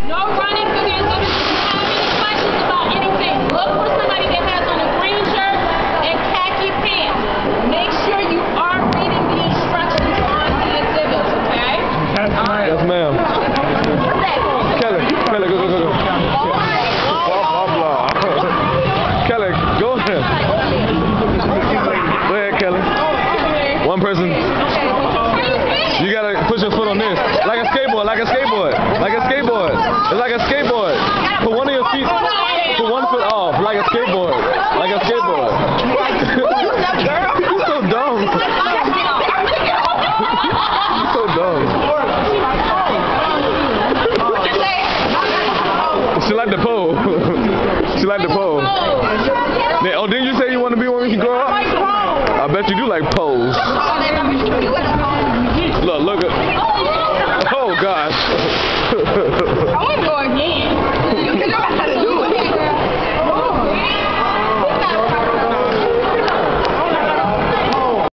No running through the exhibits. If you have any questions about anything, look for somebody that has on a green shirt and khaki pants. Make sure you are reading the instructions on the exhibits, okay? Yes, ma'am. Kelly, go. Blah, blah. Kelly, go ahead. Go ahead, Kelly. One person. You gotta put your foot on this. Like a skateboard. It's like a skateboard. Put one of your feet, put one foot off, like a skateboard. You're so dumb. You're so dumb. She like the pole.